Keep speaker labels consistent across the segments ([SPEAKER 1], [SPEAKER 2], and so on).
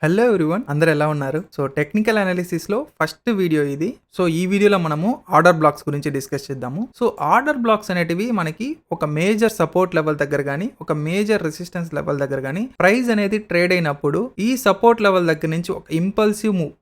[SPEAKER 1] Hello everyone, అందరూ ఎలా ఉన్నారు? సో టెక్నికల్ అనాలిసిస్లో ఫస్ట్ వీడియో ఇది. సో ఈ వీడియోలో మనము ఆర్డర్ బ్లాక్స్ గురించి డిస్కస్ చేద్దాము. సో ఆర్డర్ బ్లాక్స్ అనేటివి మనకి ఒక మేజర్ సపోర్ట్ లెవెల్ దగ్గర కానీ ఒక మేజర్ రెసిస్టెన్స్ లెవెల్ దగ్గర కానీ ప్రైస్ అనేది ట్రేడ్ అయినప్పుడు ఈ సపోర్ట్ లెవెల్ దగ్గర నుంచి ఒక ఇంపల్సివ్ మూవ్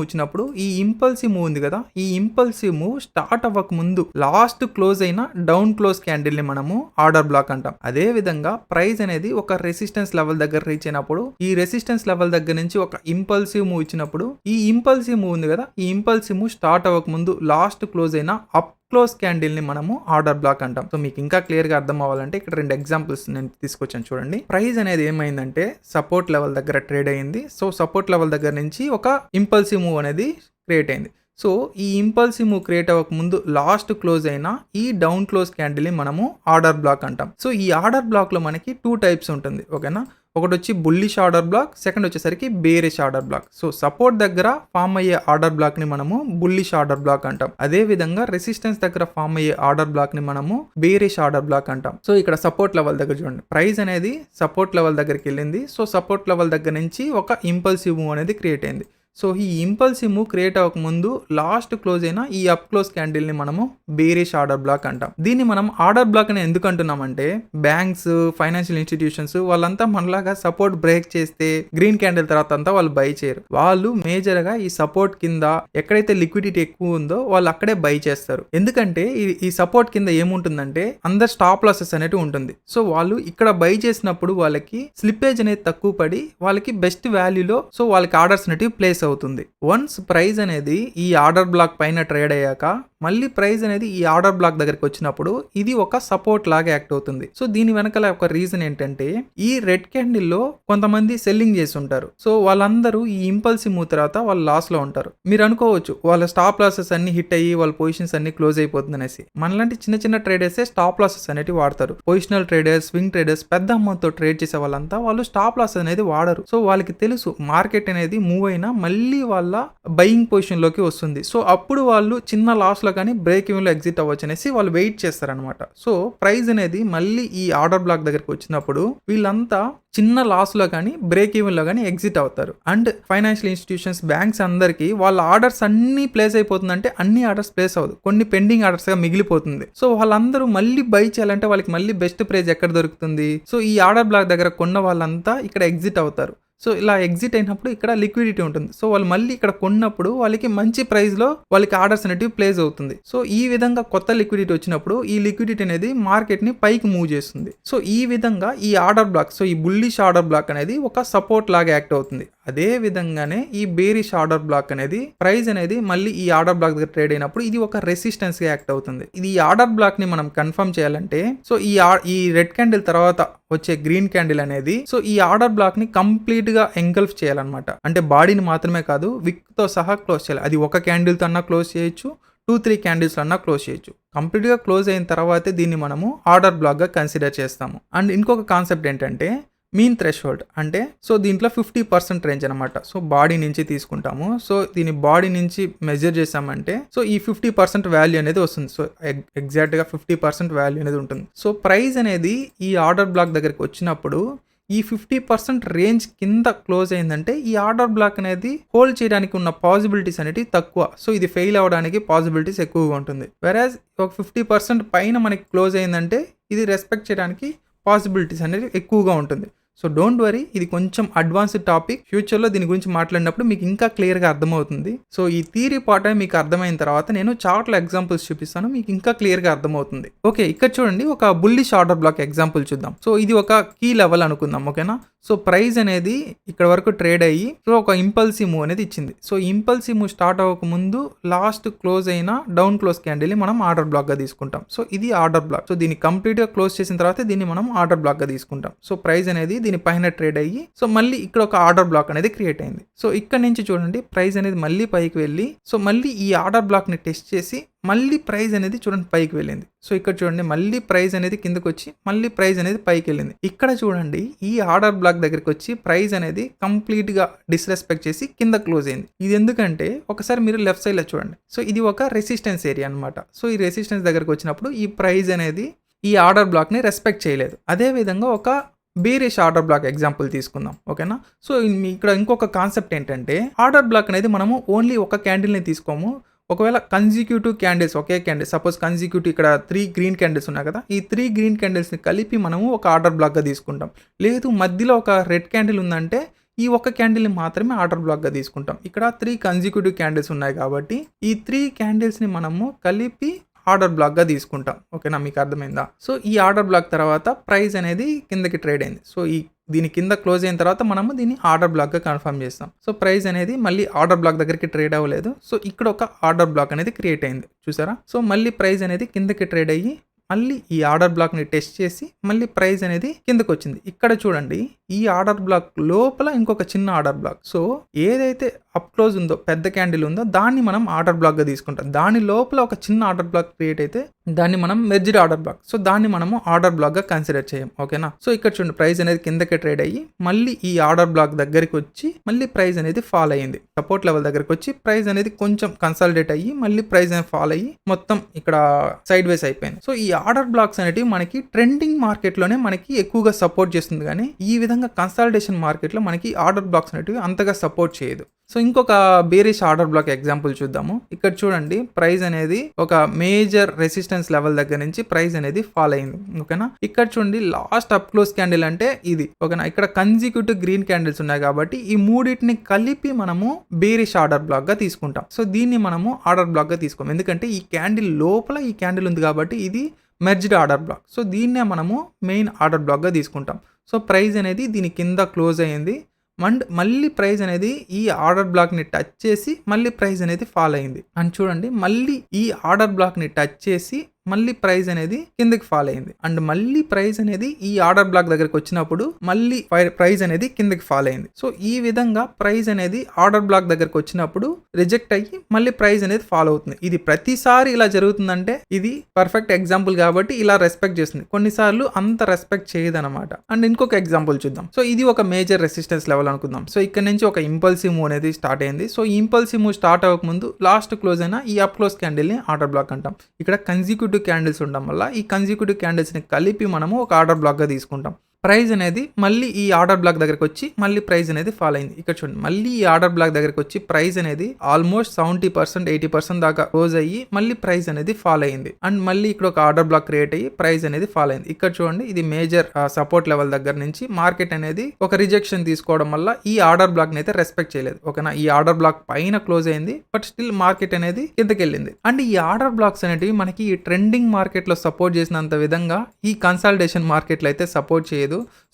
[SPEAKER 1] వచ్చినప్పుడు ఈ ఇంపల్సివ్ మూవ్ ఉంది కదా, ఈ ఇంపల్సివ్ మూవ్ స్టార్ట్ అవ్వక ముందు లాస్ట్ క్లోజ్ అయిన డౌన్ క్లోజ్ క్యాండిల్ ని మనము ఆర్డర్ బ్లాక్ అంటాం. అదే విధంగా ప్రైస్ అనేది ఒక రెసిస్టెన్స్ లెవెల్ దగ్గర రీచ్ అయినప్పుడు ఈ రెసిస్టెన్స్ లెవెల్ దగ్గర నుంచి ఒక ఇంపల్సివ్ మూవ్ ఇచ్చినప్పుడు ఈ ఇంపల్సివ్ మూవ్ ఉంది కదా, ఈ ఇంపల్సివ్ మూవ్ స్టార్ట్ అవ్వక ముందు లాస్ట్ క్లోజ్ అయిన అప్ క్లోజ్ క్యాండిల్ ని మనము ఆర్డర్ బ్లాక్ అంటాం. సో మీకు ఇంకా క్లియర్ గా అర్థం అవ్వాలంటే ఇక్కడ రెండు ఎగ్జాంపుల్స్ నేను తీసుకొచ్చాను చూడండి. ప్రైస్ అనేది ఏమైందంటే సపోర్ట్ లెవెల్ దగ్గర ట్రేడ్ అయింది. సో సపోర్ట్ లెవెల్ దగ్గర నుంచి ఒక ఇంపల్సివ్ మూవ్ అనేది క్రియేట్ అయింది. సో ఈ ఇంపల్సివ్ మూవ్ క్రియేట్ అవ్వక ముందు లాస్ట్ క్లోజ్ అయిన ఈ డౌన్ క్లోజ్ క్యాండిల్ ని మనము ఆర్డర్ బ్లాక్ అంటాం. సో ఈ ఆర్డర్ బ్లాక్ లో మనకి 2 టైప్స్ ఉంటుంది, ఓకేనా. ఒకటి వచ్చి బుల్లిష్ ఆర్డర్ బ్లాక్, సెకండ్ వచ్చేసరికి bearish order black. So support దగ్గర ఫామ్ అయ్యే ఆర్డర్ బ్లాక్ ని మనము బుల్లిష్ ఆర్డర్ బ్లాక్ అంటాం. అదే విధంగా రెసిస్టెన్స్ దగ్గర ఫామ్ అయ్యే ఆర్డర్ బ్లాక్ ని మనము బేరిష్ ఆర్డర్ బ్లాక్ అంటాం. సో ఇక్కడ సపోర్ట్ లెవెల్ దగ్గర చూడండి, ప్రైస్ అనేది సపోర్ట్ లెవెల్ దగ్గరికి వెళ్ళింది. సో సపోర్ట్ లెవెల్ దగ్గర నుంచి ఒక ఇంపల్సివ్ మూవ్ అనేది క్రియేట్ అయింది. సో ఈ ఇంపల్సివ్ మూవ్ క్రియేట్ అవ్వక ముందు లాస్ట్ క్లోజ్ అయిన ఈ అప్ క్లోజ్ క్యాండిల్ ని మనము బేరిష్ ఆర్డర్ బ్లాక్ అంటాం. దీన్ని మనం ఆర్డర్ బ్లాక్ అని ఎందుకు అంటున్నామంటే బ్యాంక్స్, ఫైనాన్షియల్ ఇన్స్టిట్యూషన్స్ వాళ్ళంతా మనలాగా సపోర్ట్ బ్రేక్ చేస్తే గ్రీన్ క్యాండిల్ తర్వాత అంతా వాళ్ళు బై చేయరు. వాళ్ళు మేజర్ గా ఈ సపోర్ట్ కింద ఎక్కడైతే లిక్విడిటీ ఎక్కువ ఉందో వాళ్ళు అక్కడే బై చేస్తారు. ఎందుకంటే ఈ సపోర్ట్ కింద ఏముంటుందంటే అందరు స్టాప్ లాసెస్ అనేది ఉంటుంది. సో వాళ్ళు ఇక్కడ బై చేసినప్పుడు వాళ్ళకి స్లిప్పేజ్ అనేది తక్కువ పడి వాళ్ళకి బెస్ట్ వాల్యూలో సో వాళ్ళకి ఆర్డర్స్ అనేటివి ప్లేస్ అవుతుంది. వన్స్ ప్రైస్ అనేది ఈ ఆర్డర్ బ్లాక్ పైన ట్రేడ్ అయ్యాక మళ్ళీ ప్రైస్ అనేది ఈ ఆర్డర్ బ్లాక్ దగ్గరికి వచ్చినప్పుడు ఇది ఒక సపోర్ట్ లాగా యాక్ట్ అవుతుంది. సో దీని వెనకాల ఒక రీజన్ ఏంటంటే ఈ రెడ్ క్యాండిల్ లో కొంతమంది సెల్లింగ్ చేసి ఉంటారు. సో వాళ్ళందరూ ఈ ఇంపల్సివ్ మూవ్ తర్వాత వాళ్ళు లాస్ లో ఉంటారు. మీరు అనుకోవచ్చు వాళ్ళ స్టాప్ లాసెస్ అన్ని హిట్ అయ్యి వాళ్ళ పొజిషన్స్ అన్ని క్లోజ్ అయిపోతుంది అనేసి. మనలాంటి చిన్న చిన్న ట్రేడర్సే స్టాప్ లాసెస్ అనేవి వాడతారు. పొజిషనల్ ట్రేడర్స్, స్వింగ్ ట్రేడర్స్, పెద్ద అమౌంట్ తో ట్రేడ్ చేసే వాళ్ళంతా వాళ్ళు స్టాప్ లాస్ అనేది వాడరు. సో వాళ్ళకి తెలుసు మార్కెట్ అనేది మూవ్ అయినా మళ్ళీ వాళ్ళ బయింగ్ పొజిషన్ లోకి వస్తుంది. సో అప్పుడు వాళ్ళు చిన్న లాస్ లో కానీ బ్రేక్ ఈవెన్ లో ఎగ్జిట్ అవ్వచ్చు అనేసి వాళ్ళు వెయిట్ చేస్తారనమాట. సో ప్రైస్ అనేది మళ్ళీ ఈ ఆర్డర్ బ్లాక్ దగ్గరికి వచ్చినప్పుడు వీళ్ళంతా చిన్న లాస్ లో కానీ బ్రేక్ ఈవెన్ లో కానీ ఎగ్జిట్ అవుతారు. అండ్ ఫైనాన్షియల్ ఇన్స్టిట్యూషన్స్, బ్యాంక్స్ అందరికి వాళ్ళ ఆర్డర్స్ అన్ని ప్లేస్ అయిపోతుందంటే అన్ని ఆర్డర్స్ ప్లేస్ అవ్వదు, కొన్ని పెండింగ్ ఆర్డర్స్ గా మిగిలిపోతుంది. సో వాళ్ళందరూ మళ్ళీ బై చేయాలంటే వాళ్ళకి మళ్ళీ బెస్ట్ ప్రైస్ ఎక్కడ దొరుకుతుంది? సో ఈ ఆర్డర్ బ్లాక్ దగ్గర కొన్న వాళ్ళంతా ఇక్కడ ఎగ్జిట్ అవుతారు. సో ఇలా ఎగ్జిట్ అయినప్పుడు ఇక్కడ లిక్విడిటీ ఉంటుంది. సో వాళ్ళు మళ్ళీ ఇక్కడ కొన్నప్పుడు వాళ్ళకి మంచి ప్రైస్ లో వాళ్ళకి ఆర్డర్స్ అనేటివి ప్లేస్ అవుతుంది. సో ఈ విధంగా కొత్త లిక్విడిటీ వచ్చినప్పుడు ఈ లిక్విడిటీ అనేది మార్కెట్ ని పైకి మూవ్ చేస్తుంది. సో ఈ విధంగా ఈ ఆర్డర్ బ్లాక్, సో ఈ బుల్లిష్ ఆర్డర్ బ్లాక్ అనేది ఒక సపోర్ట్ లాగా యాక్ట్ అవుతుంది. అదే విధంగానే ఈ బేరిష్ ఆర్డర్ బ్లాక్ అనేది ప్రైస్ అనేది మళ్ళీ ఈ ఆర్డర్ బ్లాక్ దగ్గర ట్రేడ్ అయినప్పుడు ఇది ఒక రెసిస్టెన్స్ గా యాక్ట్ అవుతుంది. ఇది ఈ ఆర్డర్ బ్లాక్ ని మనం కన్ఫర్మ్ చేయాలంటే సో ఈ రెడ్ క్యాండిల్ తర్వాత వచ్చే గ్రీన్ క్యాండిల్ అనేది సో ఈ ఆర్డర్ బ్లాక్ ని కంప్లీట్ గా ఎంగల్ఫ్ చేయాలన్నమాట. అంటే బాడీని మాత్రమే కాదు, విక్ తో సహా క్లోజ్ చేయాలి. అది ఒక క్యాండిల్ తో అన్నా క్లోజ్ చేయొచ్చు, 2-3 క్యాండిల్స్ అన్నా క్లోజ్ చేయొచ్చు. కంప్లీట్ గా క్లోజ్ అయిన తర్వాతే దీన్ని మనము ఆర్డర్ బ్లాక్ గా కన్సిడర్ చేస్తాము. అండ్ ఇంకొక కాన్సెప్ట్ ఏంటంటే మీన్ థ్రెషోల్డ్, అంటే సో దీంట్లో 50% రేంజ్ అనమాట. సో బాడీ నుంచి తీసుకుంటాము. సో దీని బాడీ నుంచి మెజర్ చేసామంటే సో ఈ 50% వాల్యూ అనేది వస్తుంది. సో ఎగ్జాక్ట్ గా 50% వాల్యూ అనేది ఉంటుంది. సో ప్రైస్ అనేది ఈ ఆర్డర్ బ్లాక్ దగ్గరికి వచ్చినప్పుడు ఈ 50% రేంజ్ కింద క్లోజ్ అయిందంటే ఈ ఆర్డర్ బ్లాక్ అనేది హోల్డ్ చేయడానికి ఉన్న పాసిబిలిటీస్ అనేవి తక్కువ. సో ఇది ఫెయిల్ అవ్వడానికి పాసిబిలిటీస్ ఎక్కువగా ఉంటుంది. వెరాజ్ ఒక 50% పైన మనకి క్లోజ్ అయిందంటే ఇది రెస్పెక్ట్ చేయడానికి పాసిబిలిటీస్ అనేది ఎక్కువగా ఉంటుంది. సో డోంట్ వరీ, ఇది కొంచెం అడ్వాన్స్డ్ టాపిక్. ఫ్యూచర్లో దీని గురించి మాట్లాడినప్పుడు మీకు ఇంకా క్లియర్గా అర్థమవుతుంది. సో ఈ థియరీ పార్ట్ మీకు అర్థమైన తర్వాత నేను చార్ట్లో ఎగ్జాంపుల్స్ చూపిస్తాను, మీకు ఇంకా క్లియర్గా అర్థమవుతుంది. ఓకే, ఇక్కడ చూడండి ఒక బుల్లిష్ ఆర్డర్ బ్లాక్ ఎగ్జాంపుల్ చూద్దాం. సో ఇది ఒక కీ లెవెల్ అనుకుందాం, ఓకేనా. సో ప్రైస్ అనేది ఇక్కడ వరకు ట్రేడ్ అయ్యి సో ఒక ఇంపల్సివ్ మూవ్ అనేది ఇచ్చింది. సో ఇంపల్సివ్ మూవ్ స్టార్ట్ అవ్వక ముందు లాస్ట్ క్లోజ్ అయిన డౌన్ క్లోజ్ క్యాండిల్ ని మనం ఆర్డర్ బ్లాక్ గా తీసుకుంటాం. సో ఇది ఆర్డర్ బ్లాక్. సో దీన్ని కంప్లీట్ గా క్లోజ్ చేసిన తర్వాత దీన్ని మనం ఆర్డర్ బ్లాక్ గా తీసుకుంటాం. సో ప్రైస్ అనేది దీని పైన ట్రేడ్ అయ్యి సో మళ్ళీ ఇక్కడ ఒక ఆర్డర్ బ్లాక్ అనేది క్రియేట్ అయింది. సో ఇక్కడ నుంచి చూడండి ప్రైస్ అనేది మళ్ళీ పైకి వెళ్ళి సో మళ్ళీ ఈ ఆర్డర్ బ్లాక్ ని టెస్ట్ చేసి మళ్ళీ ప్రైస్ అనేది చూడండి పైకి వెళ్ళింది. సో ఇక్కడ చూడండి మళ్ళీ ప్రైస్ అనేది కిందకి వచ్చి మళ్ళీ ప్రైస్ అనేది పైకి వెళ్ళింది. ఇక్కడ చూడండి ఈ ఆర్డర్ బ్లాక్ దగ్గరికి వచ్చి ప్రైస్ అనేది కంప్లీట్ గా డిస్రెస్పెక్ట్ చేసి కింద క్లోజ్ అయింది. ఇది ఎందుకంటే ఒకసారి మీరు లెఫ్ట్ సైడ్ లో చూడండి. సో ఇది ఒక రెసిస్టెన్స్ ఏరియా అనమాట. సో ఈ రెసిస్టెన్స్ దగ్గరికి వచ్చినప్పుడు ఈ ప్రైస్ అనేది ఈ ఆర్డర్ బ్లాక్ ని రెస్పెక్ట్ చేయలేదు. అదే విధంగా ఒక బేరిష్ ఆర్డర్ బ్లాక్ ఎగ్జాంపుల్ తీసుకుందాం. ఓకేనా? సో ఇక్కడ ఇంకొక కాన్సెప్ట్ ఏంటంటే ఆర్డర్ బ్లాక్ అనేది మనము ఓన్లీ ఒక క్యాండిల్‌ని తీసుకోము. ఒకవేళ కన్సిక్యూటివ్ క్యాండిల్స్ ఒకే క్యాండిల్ సపోజ్ కన్సిక్యూటివ్ ఇక్కడ 3 గ్రీన్ క్యాండిల్స్ ఉన్నాయి కదా! ఈ 3 గ్రీన్ క్యాండిల్స్‌ని కలిపి మనము ఒక ఆర్డర్ బ్లాక్‌గా తీసుకుంటాం. లేదు మధ్యలో ఒక రెడ్ క్యాండిల్ ఉందంటే ఈ ఒక్క క్యాండిల్‌ని మాత్రమే ఆర్డర్ బ్లాక్‌గా తీసుకుంటాం. ఇక్కడ 3 కన్సిక్యూటివ్ క్యాండిల్స్ ఉన్నాయి కాబట్టి ఈ 3 క్యాండిల్స్‌ని మనము కలిపి ఆర్డర్ బ్లాక్‌గా తీసుకుంటాం. ఓకేనా? మీకు అర్థమైందా? సో ఈ ఆర్డర్ బ్లాక్ తర్వాత ప్రైస్ అనేది కిందకి ట్రేడ్ అయింది. సో దీని కింద క్లోజ్ అయిన తర్వాత మనము దీన్ని ఆర్డర్ బ్లాక్‌గా కన్ఫర్మ్ చేస్తాం. సో ప్రైస్ అనేది మళ్ళీ ఆర్డర్ బ్లాక్ దగ్గరికి ట్రేడ్ అవ్వలేదు. సో ఇక్కడ ఒక ఆర్డర్ బ్లాక్ అనేది క్రియేట్ అయింది. చూసారా? సో మళ్ళీ ప్రైస్ అనేది కిందకి ట్రేడ్ అయ్యి మళ్ళీ ఈ ఆర్డర్ బ్లాక్‌ని టెస్ట్ చేసి మళ్ళీ ప్రైస్ అనేది కిందకొచ్చింది. ఇక్కడ చూడండి ఈ ఆర్డర్ బ్లాక్ లోపల ఇంకొక చిన్న ఆర్డర్ బ్లాక్. సో ఏదైతే అప్ క్లోజ్ ఉందో పెద్ద క్యాండిల్ ఉందో దాన్ని మనం ఆర్డర్ బ్లాక్‌గా తీసుకుంటాం. దాని లోపల ఒక చిన్న ఆర్డర్ బ్లాక్ క్రియేట్ అయితే దాన్ని మనం మెర్జ్డ్ ఆర్డర్ బ్లాక్. సో దాన్ని మనము ఆర్డర్ బ్లాక్‌గా కన్సిడర్ చేయం. ఓకేనా? సో ఇక్కడ చూడండి ప్రైస్ అనేది కిందకి ట్రేడ్ అయ్యి మళ్ళీ ఈ ఆర్డర్ బ్లాక్ దగ్గరికి వచ్చి మళ్ళీ ప్రైస్ అనేది ఫాల్ అయ్యింది. సపోర్ట్ లెవెల్ దగ్గరికి వచ్చి ప్రైస్ అనేది కొంచెం కన్సాలిడేట్ అయ్యి మళ్ళీ ప్రైస్ అనేది ఫాల్ అయ్యి మొత్తం ఇక్కడ సైడ్ వేస్ అయిపోయింది. సో ఈ ఆర్డర్ బ్లాక్స్ అనేటివి మనకి ట్రెండింగ్ మార్కెట్లోనే మనకి ఎక్కువగా సపోర్ట్ చేస్తుంది కానీ ఈ విధంగా కన్సాలిడేషన్ మార్కెట్లో మనకి ఆర్డర్ బ్లాక్స్ అనేటివి అంతగా సపోర్ట్ చేయదు. సో ఇంకొక బేరిష్ ఆర్డర్ బ్లాక్ ఎగ్జాంపుల్ చూద్దాము. ఇక్కడ చూడండి ప్రైస్ అనేది ఒక మేజర్ రెసిస్టెన్స్ లెవెల్ దగ్గర నుంచి ప్రైస్ అనేది ఫాల్ అయింది. ఓకేనా? ఇక్కడ చూడండి లాస్ట్ అప్ క్లోజ్ క్యాండిల్ అంటే ఇది. ఓకేనా? ఇక్కడ కన్సిక్యూటివ్ గ్రీన్ క్యాండిల్స్ ఉన్నాయి కాబట్టి ఈ మూడింటిని కలిపి మనము బేరిష్ ఆర్డర్ బ్లాక్ గా తీసుకుంటాం. సో దీన్ని మనము ఆర్డర్ బ్లాక్ గా తీసుకోం. ఎందుకంటే ఈ క్యాండిల్ లోపల ఈ క్యాండిల్ ఉంది కాబట్టి ఇది మెర్జ్డ్ ఆర్డర్ బ్లాక్. సో దీన్నే మనము మెయిన్ ఆర్డర్ బ్లాక్ గా తీసుకుంటాం. సో ప్రైస్ అనేది దీని కింద క్లోజ్ అయ్యింది. అండ్ మళ్ళీ ప్రైస్ అనేది ఈ ఆర్డర్ బ్లాక్ని టచ్ చేసి మళ్ళీ ప్రైస్ అనేది ఫాల్ అయింది. అండ్ చూడండి మళ్ళీ ఈ ఆర్డర్ బ్లాక్ని టచ్ చేసి మళ్ళీ ప్రైస్ అనేది కిందకి ఫాల్ అయింది. అండ్ మళ్ళీ ప్రైస్ అనేది ఈ ఆర్డర్ బ్లాక్ దగ్గరికి వచ్చినప్పుడు మళ్ళీ ప్రైస్ అనేది కిందకి ఫాల్ అయింది. సో ఈ విధంగా ప్రైస్ అనేది ఆర్డర్ బ్లాక్ దగ్గరికి వచ్చినప్పుడు రిజెక్ట్ అయ్యి మళ్ళీ ప్రైస్ అనేది ఫాల్ అవుతుంది. ఇది ప్రతిసారి ఇలా జరుగుతుందంటే ఇది పర్ఫెక్ట్ ఎగ్జాంపుల్ కాబట్టి ఇలా రెస్పెక్ట్ చేస్తుంది. కొన్నిసార్లు అంత రెస్పెక్ట్ చేయదన్నమాట. అండ్ ఇంకొక ఎగ్జాంపుల్ చూద్దాం. సో ఇది ఒక మేజర్ రెసిస్టెన్స్ లెవెల్ అనుకుందాం. సో ఇక్కడ నుంచి ఒక ఇంపల్సివ్ మూవ్ అనేది స్టార్ట్ అయింది. సో ఈ ఇంపల్సివ్ మూవ్ స్టార్ట్ అవ్వకముందు లాస్ట్ క్లోజ్ అయిన ఈ అప్ క్లోజ్ క్యాండిల్ ని ఆర్డర్ బ్లాక్ అంటాం. ఇక్కడ కన్సిక్యూటివ్ క్యాండిల్స్ ఉండడం వల్ల ఈ కన్సిక్యూటివ్ క్యాండిల్స్ ని కలిపి మనము ఒక ఆర్డర్ బ్లాక్ గా తీసుకుంటాం. ప్రైస్ అనేది మళ్ళీ ఈ ఆర్డర్ బ్లాక్ దగ్గరికి వచ్చి మళ్ళీ ప్రైస్ అనేది ఫాల్ అయింది. ఇక్కడ చూడండి మళ్ళీ ఈ ఆర్డర్ బ్లాక్ దగ్గరికి వచ్చి ప్రైస్ అనేది ఆల్మోస్ట్ 70% 80% దాకా క్లోజ్ అయ్యి మళ్ళీ ప్రైస్ అనేది ఫాల్ అయింది. అండ్ మళ్ళీ ఇక్కడ ఒక ఆర్డర్ బ్లాక్ క్రియేట్ అయ్యి ప్రైస్ అనేది ఫాల్ అయింది. ఇక్కడ చూడండి ఇది మేజర్ సపోర్ట్ లెవెల్ దగ్గర నుంచి మార్కెట్ అనేది ఒక రిజెక్షన్ తీసుకోవడం వల్ల ఈ ఆర్డర్ బ్లాక్ ని అయితే రెస్పెక్ట్ చేయలేదు. ఓకేనా? ఈ ఆర్డర్ బ్లాక్ పైన క్లోజ్ అయింది బట్ స్టిల్ మార్కెట్ అనేది కిందకి వెళ్ళింది. అండ్ ఈ ఆర్డర్ బ్లాక్స్ అనేటివి మనకి ఈ ట్రెండింగ్ మార్కెట్ లో సపోర్ట్ చేసినంత విధంగా ఈ కన్సాలిడేషన్ మార్కెట్ లో అయితే సపోర్ట్ చేయదు.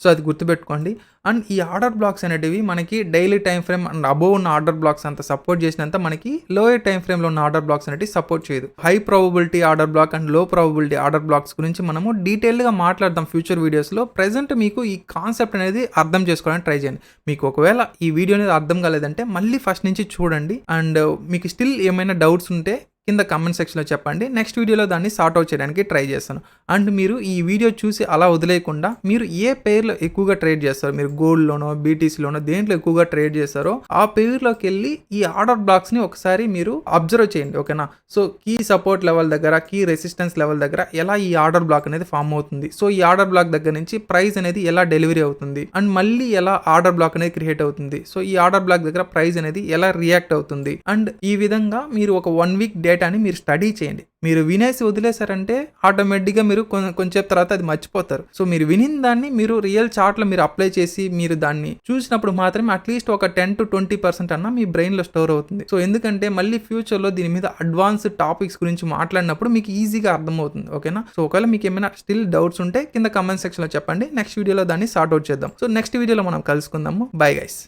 [SPEAKER 1] సో అది గుర్తుపెట్టుకోండి. అండ్ ఈ ఆర్డర్ బ్లాక్స్ అనేటివి మనకి daily time frame and above ఉన్న ఆర్డర్ బ్లాక్స్ అంత సపోర్ట్ చేసినంత మనకి లోయర్ టైం ఫ్రేమ్ లో ఉన్న ఆర్డర్ బ్లాక్స్ అనేవి సపోర్ట్ చేయదు. High probability order black and లో ప్రాబబిలిటీ ఆర్డర్ బ్లాక్స్ గురించి మనము డీటెయిల్ గా మాట్లాడదాం ఫ్యూచర్ వీడియోస్ లో. ప్రెసెంట్ మీకు ఈ కాన్సెప్ట్ అనేది అర్థం చేసుకోవడానికి ట్రై చేయండి. మీకు ఒకవేళ ఈ వీడియో అనేది అర్థం కాలేదంటే మళ్ళీ ఫస్ట్ నుంచి చూడండి. అండ్ మీకు స్టిల్ ఏమైనా డౌట్స్ ఉంటే కింద కామెంట్ సెక్షన్లో చెప్పండి. నెక్స్ట్ వీడియోలో దాన్ని సార్ట్ అవుట్ చేయడానికి ట్రై చేస్తాను. అండ్ మీరు ఈ వీడియో చూసి అలా వదిలేయకుండా మీరు ఏ పేర్లో ఎక్కువగా ట్రేడ్ చేస్తారో, మీరు గోల్డ్లోనో బీటీసీలోనో దేంట్లో ఎక్కువగా ట్రేడ్ చేస్తారో ఆ పేర్లోకి వెళ్ళి ఈ ఆర్డర్ బ్లాక్స్ని ఒకసారి మీరు అబ్జర్వ్ చేయండి. ఓకేనా? సో కీ సపోర్ట్ లెవెల్ దగ్గర, కీ రెసిస్టెన్స్ లెవెల్ దగ్గర ఎలా ఈ ఆర్డర్ బ్లాక్ అనేది ఫామ్ అవుతుంది, సో ఈ ఆర్డర్ బ్లాక్ దగ్గర నుంచి ప్రైస్ అనేది ఎలా డెలివరీ అవుతుంది, అండ్ మళ్ళీ ఎలా ఆర్డర్ బ్లాక్ అనేది క్రియేట్ అవుతుంది, సో ఈ ఆర్డర్ బ్లాక్ దగ్గర ప్రైస్ అనేది ఎలా రియాక్ట్ అవుతుంది. అండ్ ఈ విధంగా మీరు ఒక 1 వీక్ డేటాని మీరు స్టడీ చేయండి. మీరు వినేసి వదిలేశారంటే ఆటోమేటిక్గా మీరు కొంచెం తర్వాత అది మర్చిపోతారు. సో మీరు వినిన దాన్ని మీరు రియల్ చార్ట్లో మీరు అప్లై చేసి మీరు దాన్ని చూసినప్పుడు మాత్రమే అట్లీస్ట్ ఒక 10 to 20% అన్న మీ బ్రెయిన్లో స్టోర్ అవుతుంది. సో ఎందుకంటే మళ్ళీ ఫ్యూచర్లో దీని మీద అడ్వాన్స్ టాపిక్స్ గురించి మాట్లాడినప్పుడు మీకు ఈజీగా అర్థమవుతుంది. ఓకేనా? సో ఒకవేళ మీకు ఏమైనా స్టిల్ డౌట్స్ ఉంటే కింద కామెంట్ సెక్షన్లో చెప్పండి. నెక్స్ట్ వీడియోలో దాన్ని సార్ట్ అవుట్ చేద్దాం. సో నెక్స్ట్ వీడియోలో మనం కలుసుకుందాము. Bye guys.